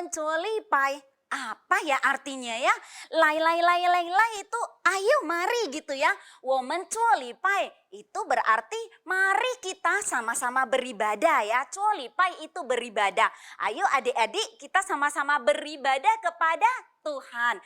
menculipai. Apa ya artinya ya? Lai itu ayo mari gitu ya. Menculipai itu berarti mari kita sama-sama beribadah ya. Culipai itu beribadah. Ayo adik-adik kita sama-sama beribadah kepada Tuhan.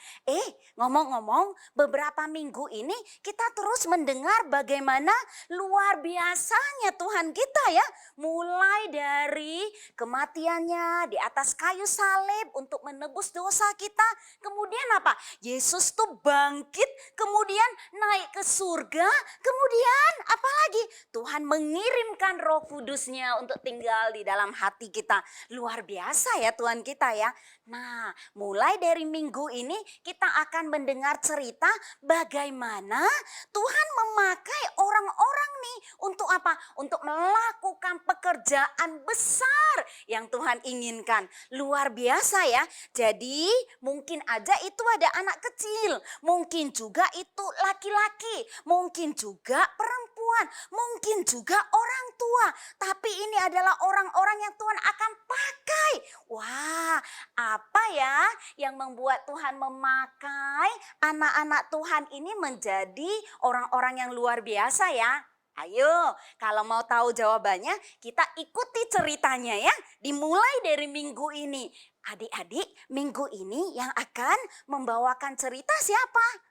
Ngomong-ngomong, beberapa minggu ini kita terus mendengar bagaimana luar biasanya Tuhan kita ya. Mulai dari kematiannya di atas kayu salib untuk menebus dosa kita. Kemudian apa? Yesus tuh bangkit, kemudian naik ke surga. Kemudian apa lagi? Tuhan mengirimkan Roh Kudusnya untuk tinggal di dalam hati kita. Luar biasa ya Tuhan kita ya. Nah, mulai dari minggu ini kita akan mendengar cerita bagaimana Tuhan memakai orang-orang nih untuk apa? Untuk melakukan pekerjaan besar yang Tuhan inginkan. Luar biasa ya. Jadi mungkin aja itu ada anak kecil, mungkin juga itu laki-laki, mungkin juga perempuan, mungkin juga orang tua. Tapi ini adalah orang-orang yang Tuhan akan pakai. Wah, apa ya yang membuat Tuhan memakai anak-anak Tuhan ini menjadi orang-orang yang luar biasa ya? Ayo, kalau mau tahu jawabannya, kita ikuti ceritanya ya. Dimulai dari minggu ini. Adik-adik, minggu ini yang akan membawakan cerita siapa?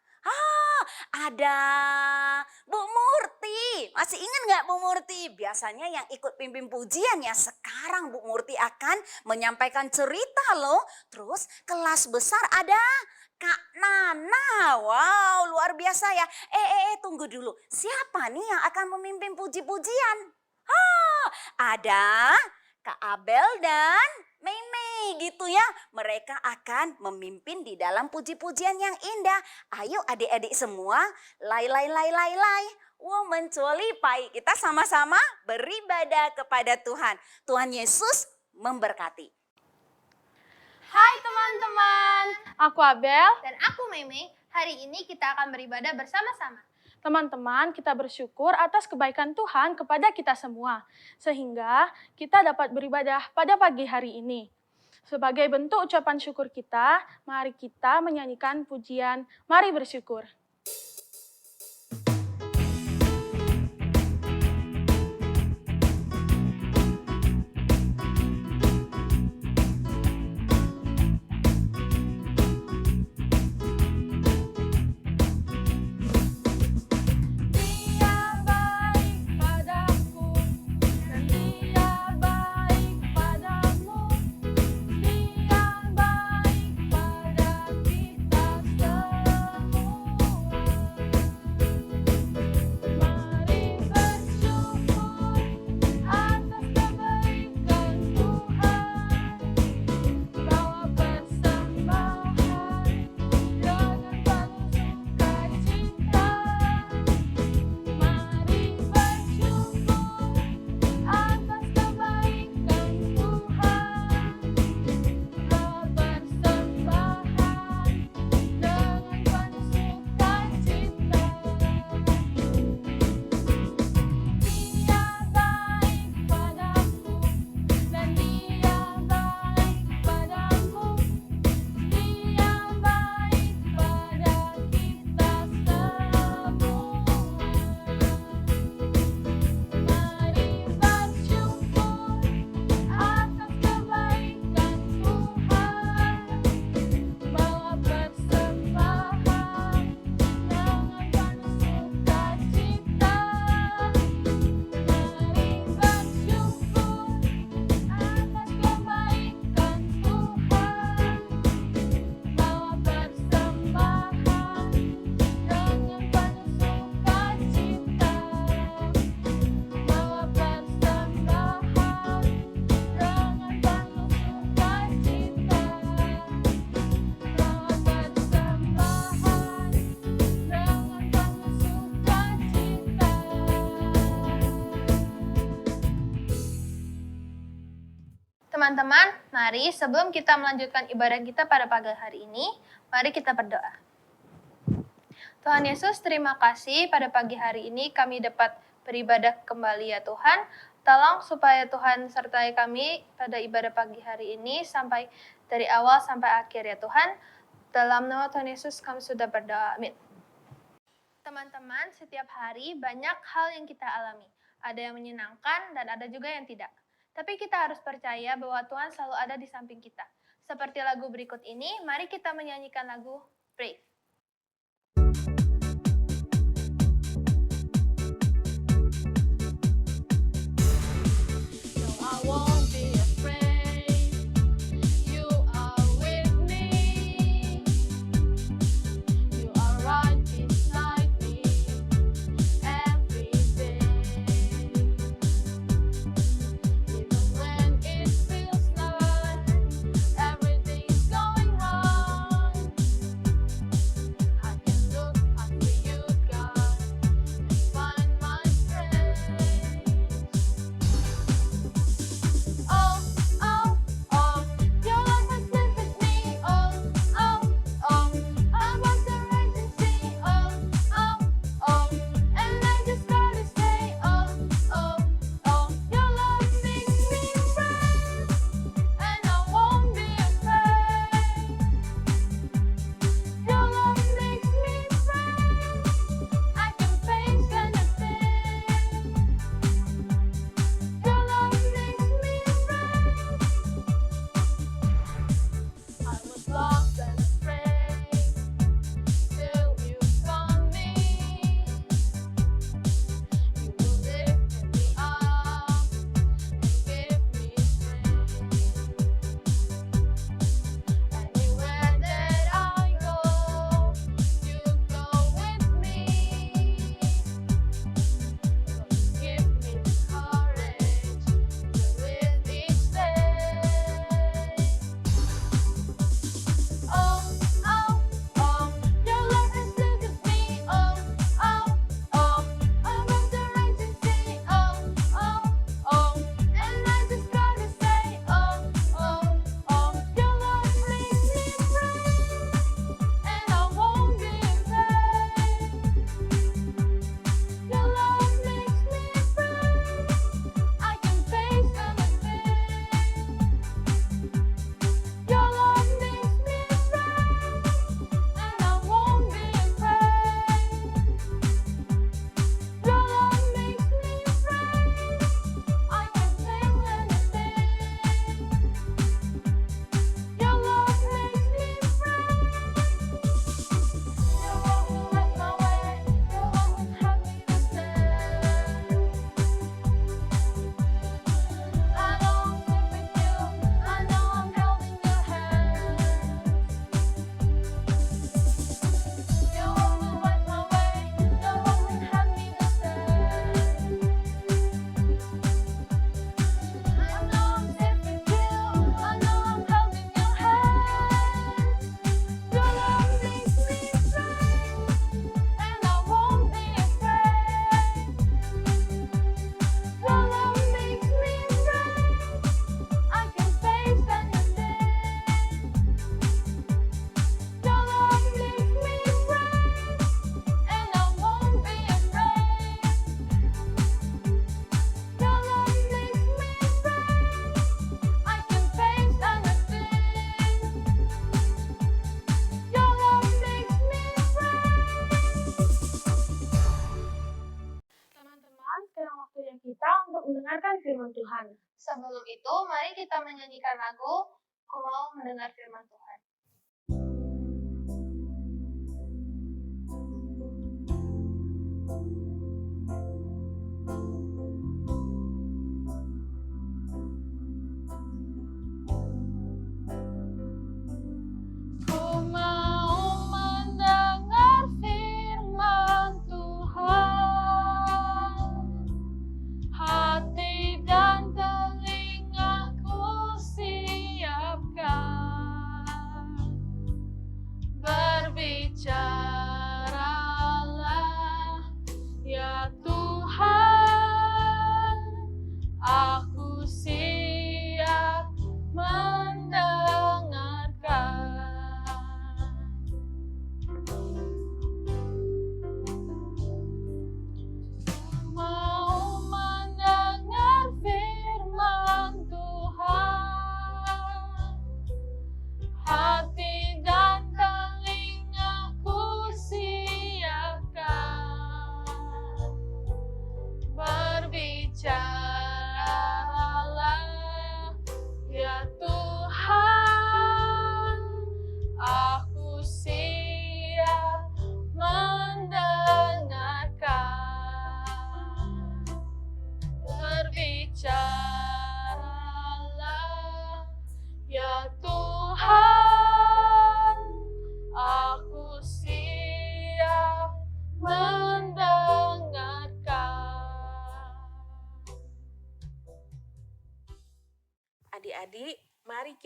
Ada Bu Murti. Masih ingat nggak Bu Murti? Biasanya yang ikut pimpin pujian ya. Sekarang Bu Murti akan menyampaikan cerita loh. Terus kelas besar ada Kak Nana. Wow, luar biasa ya. Tunggu dulu. Siapa nih yang akan memimpin puji-pujian? Ada Kak Abel dan Mei gitu ya. Mereka akan memimpin di dalam puji-pujian yang indah. Ayo adik-adik semua, lai. Menculipai. Kita sama-sama beribadah kepada Tuhan. Tuhan Yesus memberkati. Hai teman-teman, Aku Abel. dan aku Mei. Hari ini kita akan beribadah bersama-sama. Teman-teman, kita bersyukur atas kebaikan Tuhan kepada kita semua, sehingga kita dapat beribadah pada pagi hari ini. Sebagai bentuk ucapan syukur kita, mari kita menyanyikan pujian Mari Bersyukur. Teman-teman, mari sebelum kita melanjutkan ibadah kita pada pagi hari ini, mari kita berdoa. Tuhan Yesus, terima kasih pada pagi hari ini kami dapat beribadah kembali ya Tuhan. Tolong supaya Tuhan sertai kami pada ibadah pagi hari ini sampai dari awal sampai akhir ya Tuhan. Dalam nama Tuhan Yesus kami sudah berdoa, amin. Teman-teman, setiap hari banyak hal yang kita alami. Ada yang menyenangkan dan ada juga yang tidak. Tapi kita harus percaya bahwa Tuhan selalu ada di samping kita. Seperti lagu berikut ini, mari kita menyanyikan lagu Brave. mendengarkan firman Tuhan. Sebelum itu, mari kita menyanyikan lagu Ku Mau Mendengar Firman Tuhan. Siapkan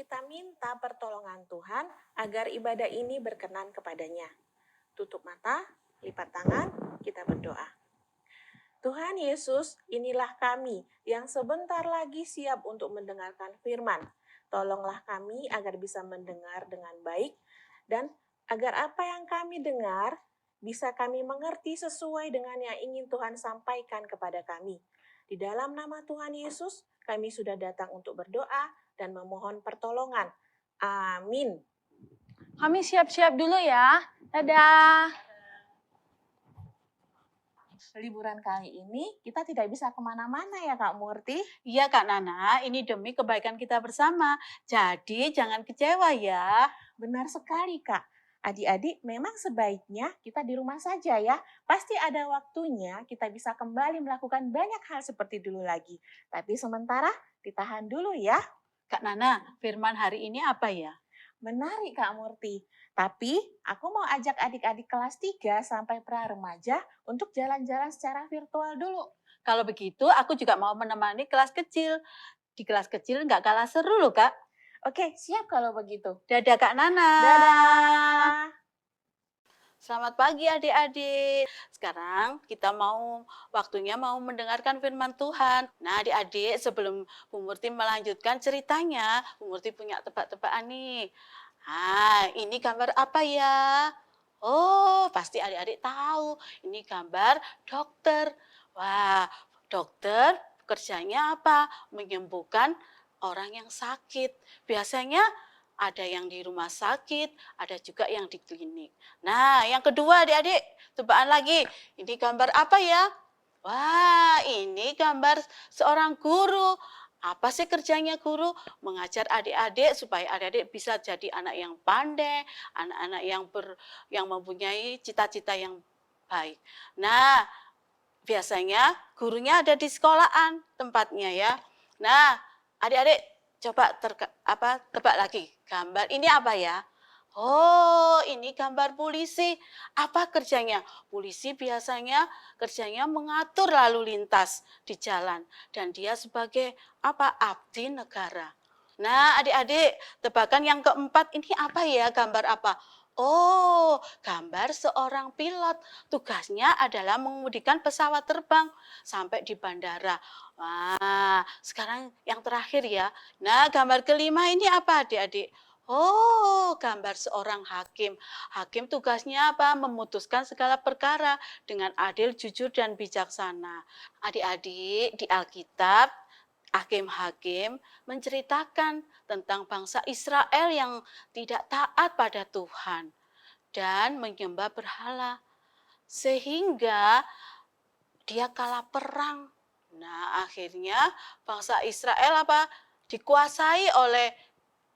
kita minta pertolongan Tuhan agar ibadah ini berkenan kepadanya. Tutup mata, lipat tangan, kita berdoa. Tuhan Yesus, inilah kami yang sebentar lagi siap untuk mendengarkan firman. Tolonglah kami agar bisa mendengar dengan baik dan agar apa yang kami dengar bisa kami mengerti sesuai dengan yang ingin Tuhan sampaikan kepada kami. Di dalam nama Tuhan Yesus, kami sudah datang untuk berdoa dan memohon pertolongan. Amin. Kami siap-siap dulu ya. Dadah. Liburan kali ini kita tidak bisa kemana-mana ya Kak Murti. Iya Kak Nana, ini demi kebaikan kita bersama. Jadi jangan kecewa ya. Benar sekali Kak. Adik-adik memang sebaiknya kita di rumah saja ya. Pasti ada waktunya kita bisa kembali melakukan banyak hal seperti dulu lagi. Tapi sementara ditahan dulu ya. Kak Nana, firman hari ini apa ya? Menarik Kak Murti. Tapi aku mau ajak adik-adik kelas 3 sampai pra remaja untuk jalan-jalan secara virtual dulu. Kalau begitu aku juga mau menemani kelas kecil. Di kelas kecil nggak kalah seru loh Kak. Oke, siap kalau begitu. Dadah Kak Nana. Dadah. Selamat pagi adik-adik. Sekarang kita waktunya mau mendengarkan firman Tuhan. Nah adik-adik, sebelum Bu Murti melanjutkan ceritanya, Bu Murti punya tebak-tebakan nih. Ini gambar apa ya? Oh, pasti adik-adik tahu. Ini gambar dokter. Wah, dokter kerjanya apa? Menyembuhkan orang yang sakit. Biasanya ada yang di rumah sakit, ada juga yang di klinik. Nah, yang kedua adik-adik, tebakan lagi. Ini gambar apa ya? Wah, ini gambar seorang guru. Apa sih kerjanya guru? Mengajar adik-adik supaya adik-adik bisa jadi anak yang pandai, anak-anak yang mempunyai cita-cita yang baik. Nah, biasanya gurunya ada di sekolahan tempatnya ya. Nah, adik-adik coba tebak lagi. Gambar ini apa ya? Oh, ini gambar polisi. Apa kerjanya? Polisi biasanya kerjanya mengatur lalu lintas di jalan. Dan dia sebagai abdi negara. Nah, adik-adik, tebakan yang keempat ini apa ya? Gambar apa? Oh, gambar seorang pilot. Tugasnya adalah mengemudikan pesawat terbang sampai di bandara. Wah, sekarang yang terakhir ya. Nah, gambar kelima ini apa adik-adik? Oh, gambar seorang hakim. Hakim tugasnya apa? Memutuskan segala perkara dengan adil, jujur, dan bijaksana. Adik-adik, di Alkitab, hakim-hakim menceritakan tentang bangsa Israel yang tidak taat pada Tuhan dan menyembah berhala. Sehingga dia kalah perang. Nah, akhirnya bangsa Israel dikuasai oleh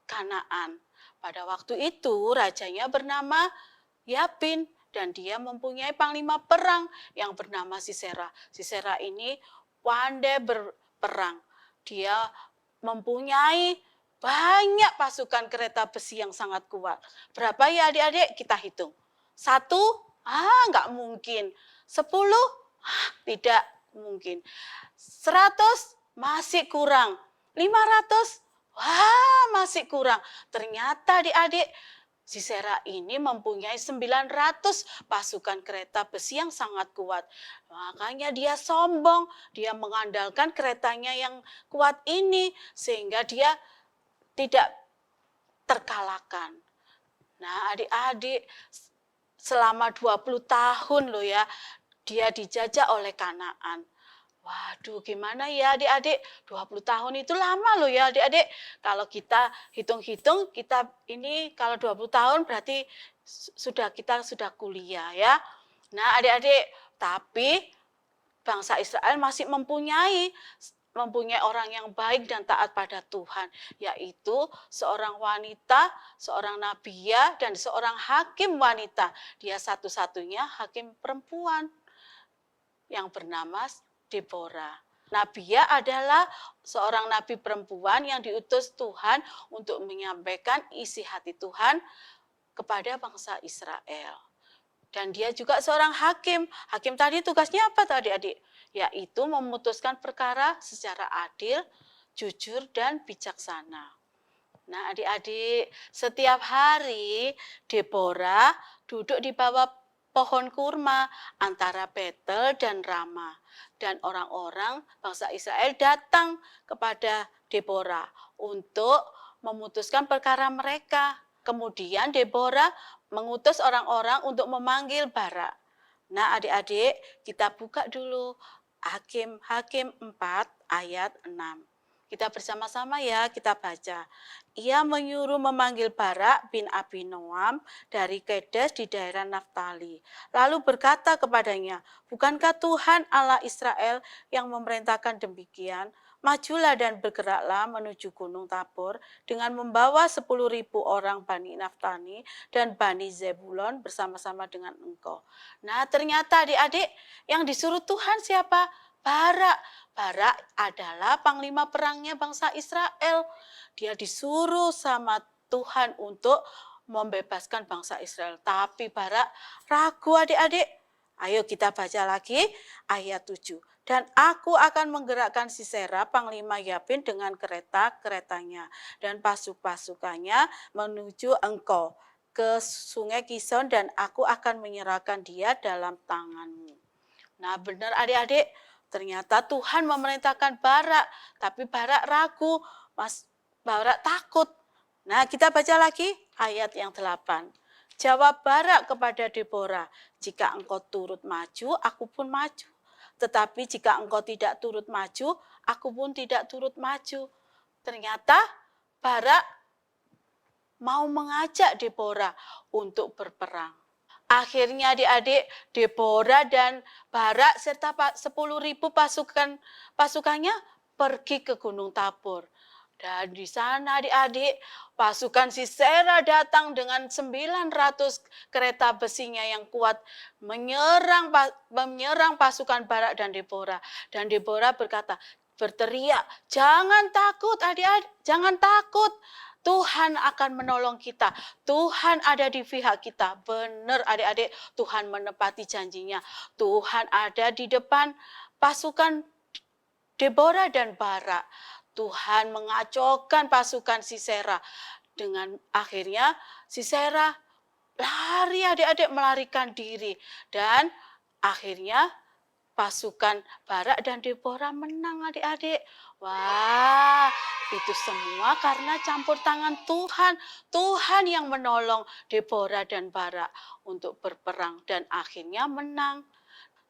Kanaan. Pada waktu itu rajanya bernama Yabin dan dia mempunyai panglima perang yang bernama Sisera. Sisera ini pandai berperang. Dia mempunyai banyak pasukan kereta besi yang sangat kuat. Berapa ya adik-adik? Kita hitung. 1? Nggak mungkin. 10? Tidak mungkin. 100? Masih kurang. 500? Masih kurang. Ternyata adik-adik, Sisera ini mempunyai 900 pasukan kereta besi yang sangat kuat. Makanya dia sombong, dia mengandalkan keretanya yang kuat ini sehingga dia tidak terkalahkan. Nah, adik-adik, selama 20 tahun loh ya, dia dijajah oleh Kanaan. Waduh, gimana ya adik-adik? 20 tahun itu lama loh ya adik-adik. Kalau kita hitung-hitung, kita ini kalau 20 tahun berarti kita sudah kuliah ya. Nah adik-adik, tapi bangsa Israel masih mempunyai orang yang baik dan taat pada Tuhan, yaitu seorang wanita, seorang nabiya, dan seorang hakim wanita. Dia satu-satunya hakim perempuan yang bernama Deborah. Nabiya adalah seorang nabi perempuan yang diutus Tuhan untuk menyampaikan isi hati Tuhan kepada bangsa Israel. Dan dia juga seorang hakim. Hakim tadi tugasnya apa tadi adik? Yaitu memutuskan perkara secara adil, jujur, dan bijaksana. Nah, adik-adik, setiap hari Deborah duduk di bawah pohon kurma antara Betel dan Rama. Dan orang-orang bangsa Israel datang kepada Deborah untuk memutuskan perkara mereka. Kemudian Deborah mengutus orang-orang untuk memanggil Barak. Nah, adik-adik, kita buka dulu Hakim 4 ayat 6. Kita bersama-sama ya, kita baca. Ia menyuruh memanggil Barak bin Abinoam dari Kedes di daerah Naftali. Lalu berkata kepadanya, bukankah Tuhan Allah Israel yang memerintahkan demikian? Majulah dan bergeraklah menuju Gunung Tabor dengan membawa 10.000 orang Bani Naftali dan Bani Zebulon bersama-sama dengan engkau. Nah, ternyata adik-adik yang disuruh Tuhan siapa? Barak. Barak adalah panglima perangnya bangsa Israel. Dia disuruh sama Tuhan untuk membebaskan bangsa Israel. Tapi Barak ragu adik-adik. Ayo kita baca lagi ayat 7. Dan aku akan menggerakkan Sisera, panglima Yabin dengan kereta-keretanya dan pasukannya menuju engkau ke sungai Kison dan aku akan menyerahkan dia dalam tanganmu. Nah benar adik-adik, ternyata Tuhan memerintahkan Barak, tapi Barak ragu, Barak takut. Nah kita baca lagi ayat yang 8. Jawab Barak kepada Deborah, jika engkau turut maju, aku pun maju. Tetapi jika engkau tidak turut maju, aku pun tidak turut maju. Ternyata Barak mau mengajak Deborah untuk berperang. Akhirnya adik-adik, Deborah dan Barak serta 10.000 pasukannya pergi ke Gunung Tabor. Dan di sana adik-adik, pasukan Sisera datang dengan 900 kereta besinya yang kuat menyerang pasukan Barak dan Deborah. Dan Deborah berteriak, jangan takut adik-adik, jangan takut. Tuhan akan menolong kita. Tuhan ada di pihak kita. Benar adik-adik, Tuhan menepati janjinya. Tuhan ada di depan pasukan Deborah dan Barak. Tuhan mengacaukan pasukan Sisera. Dengan akhirnya Sisera lari adik-adik, melarikan diri. Dan akhirnya pasukan Barak dan Deborah menang adik-adik. Wah, itu semua karena campur tangan Tuhan. Tuhan yang menolong Deborah dan Barak untuk berperang dan akhirnya menang.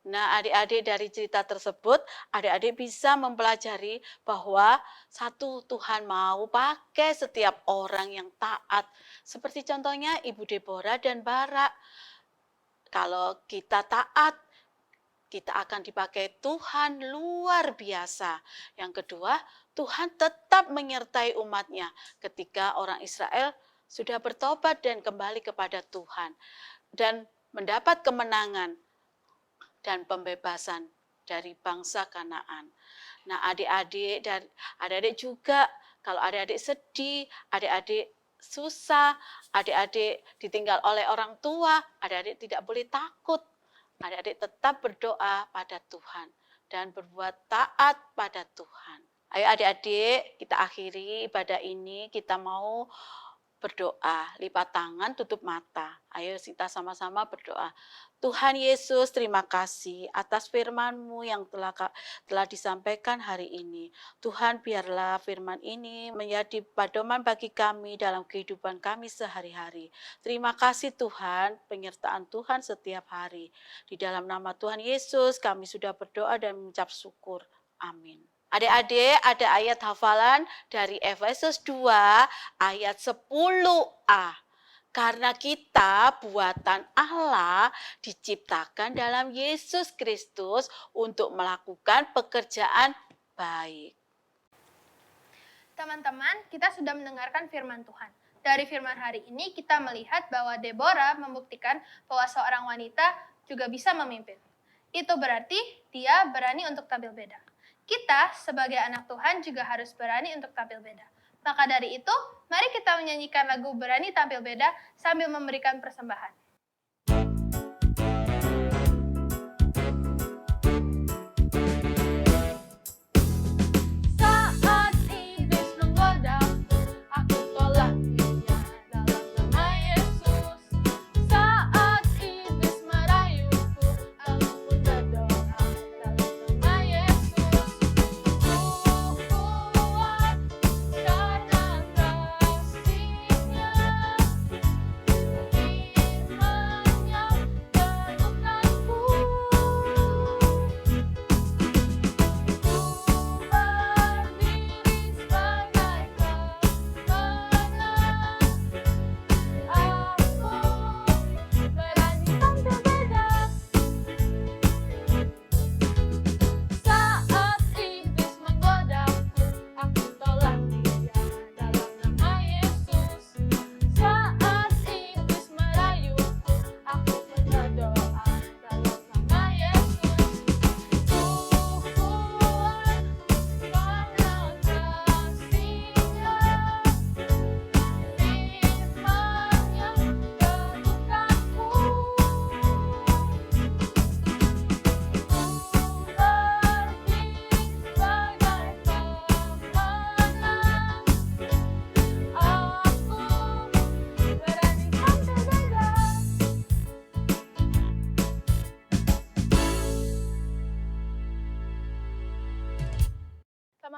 Nah adik-adik dari cerita tersebut, adik-adik bisa mempelajari bahwa satu Tuhan mau pakai setiap orang yang taat. Seperti contohnya Ibu Deborah dan Barak. Kalau kita taat, kita akan dipakai Tuhan luar biasa. Yang kedua, Tuhan tetap menyertai umatnya ketika orang Israel sudah bertobat dan kembali kepada Tuhan. Dan mendapat kemenangan dan pembebasan dari bangsa Kanaan. Nah adik-adik juga, kalau adik-adik sedih, adik-adik susah, adik-adik ditinggal oleh orang tua, adik-adik tidak boleh takut. Adik-adik tetap berdoa pada Tuhan dan berbuat taat pada Tuhan. Ayo adik-adik, kita akhiri ibadah ini, kita mau berdoa, lipat tangan, tutup mata. Ayo kita sama-sama berdoa. Tuhan Yesus, terima kasih atas firman-Mu yang telah disampaikan hari ini. Tuhan, biarlah firman ini menjadi pedoman bagi kami dalam kehidupan kami sehari-hari. Terima kasih Tuhan, penyertaan Tuhan setiap hari. Di dalam nama Tuhan Yesus, kami sudah berdoa dan mengucap syukur. Amin. Adik-adik, ada ayat hafalan dari Efesus 2 ayat 10a. Karena kita buatan Allah diciptakan dalam Yesus Kristus untuk melakukan pekerjaan baik. Teman-teman, kita sudah mendengarkan firman Tuhan. Dari firman hari ini kita melihat bahwa Deborah membuktikan bahwa seorang wanita juga bisa memimpin. Itu berarti dia berani untuk tampil beda. Kita sebagai anak Tuhan juga harus berani untuk tampil beda. Maka dari itu, mari kita menyanyikan lagu Berani Tampil Beda sambil memberikan persembahan. Saat iblis menggoda, aku tolak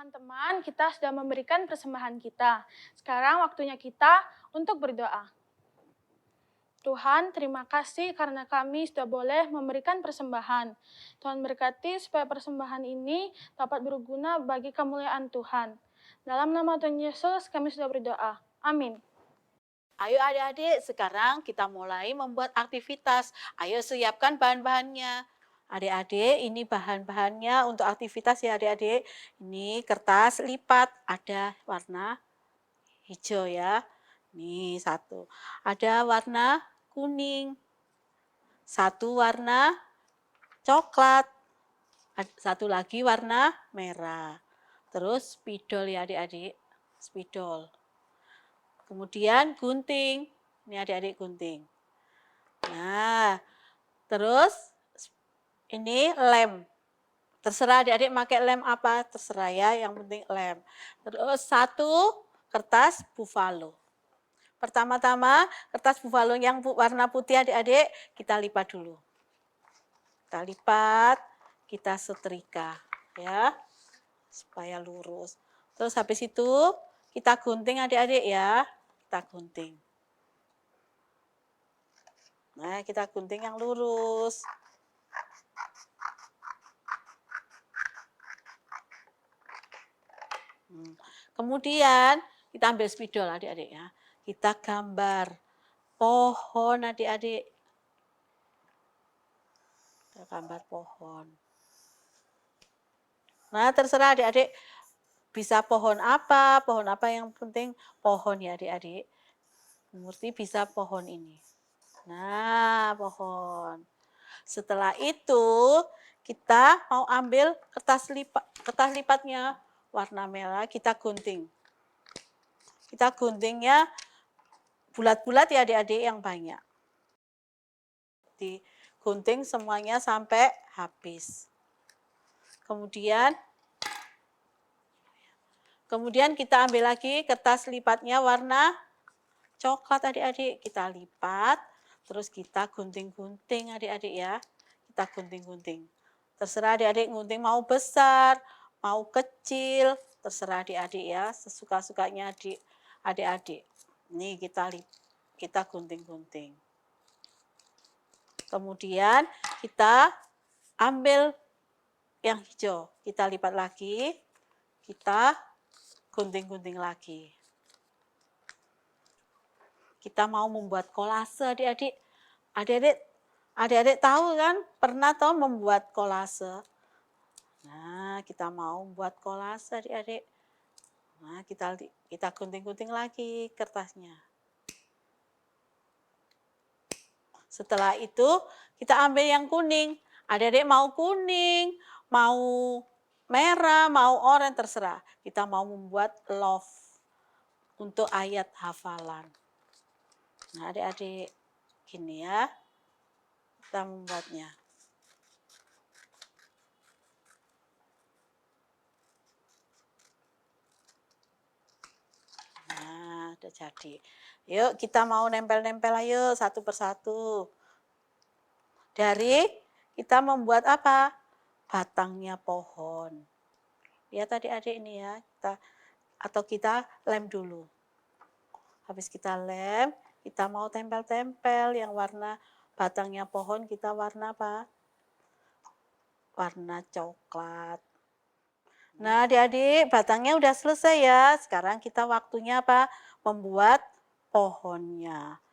Teman-teman, kita sudah memberikan persembahan kita. Sekarang waktunya kita untuk berdoa. Tuhan, terima kasih karena kami sudah boleh memberikan persembahan. Tuhan berkati supaya persembahan ini dapat berguna bagi kemuliaan Tuhan. Dalam nama Tuhan Yesus, kami sudah berdoa. Amin. Ayo adik-adik, sekarang kita mulai membuat aktivitas. Ayo siapkan bahan-bahannya. Adik-adik, ini bahan-bahannya untuk aktivitas ya adik-adik. Ini kertas lipat, ada warna hijau ya. Ini satu. Ada warna kuning. Satu warna coklat. Satu lagi warna merah. Terus spidol ya adik-adik. Spidol. Kemudian gunting. Ini adik-adik gunting. Nah, terus ini lem. Terserah adik-adik pakai lem apa, terserah ya, yang penting lem. Terus satu kertas buffalo. Pertama-tama kertas buffalo yang warna putih adik-adik kita lipat dulu. Kita lipat, kita setrika ya, supaya lurus. Terus habis itu kita gunting adik-adik ya, kita gunting. Nah, kita gunting yang lurus. Kemudian kita ambil spidol adik-adik ya. Kita gambar pohon adik-adik. Kita gambar pohon. Nah, terserah adik-adik bisa pohon apa yang penting pohon ya adik-adik. Murti bisa pohon ini. Nah, pohon. Setelah itu kita mau ambil kertas lipatnya warna merah, kita gunting. Kita guntingnya bulat-bulat ya adik-adik yang banyak. Digunting semuanya sampai habis. Kemudian kita ambil lagi kertas lipatnya warna coklat adik-adik. Kita lipat, terus kita gunting-gunting adik-adik ya. Kita gunting-gunting. Terserah adik-adik gunting mau besar, mau kecil, terserah adik-adik ya. Sesuka-sukanya adik-adik. Ini kita gunting-gunting. Kemudian kita ambil yang hijau. Kita lipat lagi, kita gunting-gunting lagi. Kita mau membuat kolase adik-adik. Adik-adik tahu kan? Pernah tahu membuat kolase? Nah, kita mau membuat kolase adik-adik. Nah, kita gunting-gunting lagi kertasnya. Setelah itu, kita ambil yang kuning. Adik-adik mau kuning, mau merah, mau oranye, terserah. Kita mau membuat love untuk ayat hafalan. Nah, adik-adik, gini ya, kita membuatnya. Nah, udah jadi. Yuk, kita mau nempel-nempel ayo satu persatu. Kita membuat apa? Batangnya pohon. Lihat adik-adik ini ya, kita lem dulu. Habis kita lem, kita mau tempel-tempel yang warna batangnya pohon, kita warna apa? Warna coklat. Nah, adik-adik, batangnya udah selesai ya. Sekarang kita waktunya apa? Membuat pohonnya.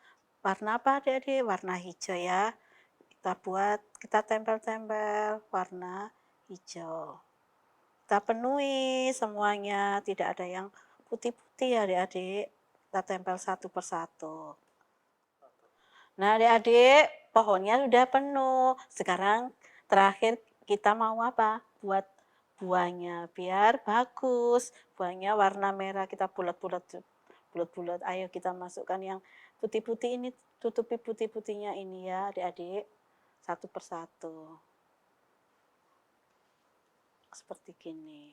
Warna apa adik-adik? Warna hijau ya. Kita tempel-tempel warna hijau. Kita penuhi semuanya, tidak ada yang putih-putih ya adik-adik. Kita tempel satu persatu. Nah adik-adik, pohonnya sudah penuh. Sekarang terakhir kita mau apa? Buat buahnya biar bagus. Buahnya warna merah, kita bulat-bulat. Ayo kita masukkan yang putih-putih ini, tutupi putih-putihnya ini ya adik-adik. Satu persatu. Seperti gini.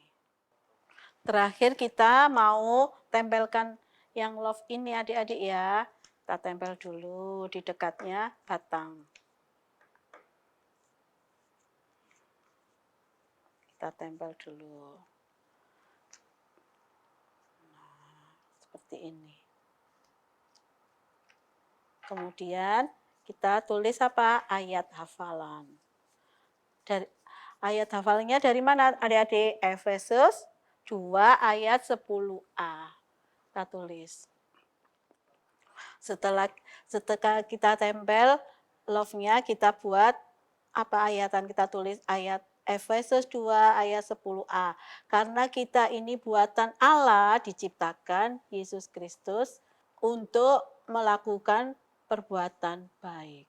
Terakhir kita mau tempelkan yang love ini adik-adik ya. Kita tempel dulu di dekatnya batang. Kita tempel dulu. seperti ini. Kemudian kita tulis apa? Ayat hafalan. Dari ayat hafalannya dari mana adik-adik? Efesus 2 ayat 10a. Kita tulis. Setelah kita tempel love-nya, kita buat apa ayatan, kita tulis ayat Efesus 2 ayat 10a. Karena kita ini buatan Allah, diciptakan Yesus Kristus untuk melakukan perbuatan baik.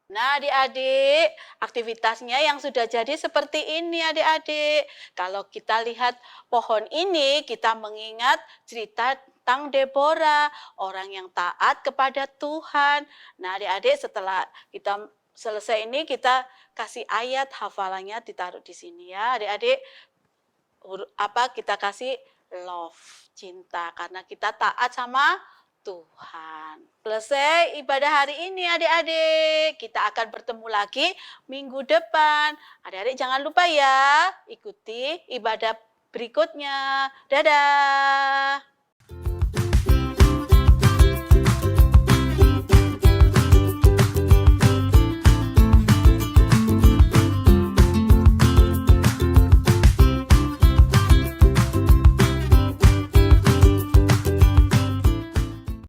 Nah, adik-adik, aktivitasnya yang sudah jadi seperti ini, adik-adik. Kalau kita lihat pohon ini, kita mengingat cerita tentang Deborah, orang yang taat kepada Tuhan. Nah, adik-adik, setelah kita selesai ini, kita kasih ayat hafalannya ditaruh di sini ya, adik-adik. Kita kasih love, cinta, karena kita taat sama Tuhan. Selesai ibadah hari ini adik-adik. Kita akan bertemu lagi minggu depan. Adik-adik jangan lupa ya, ikuti ibadah berikutnya. Dadah.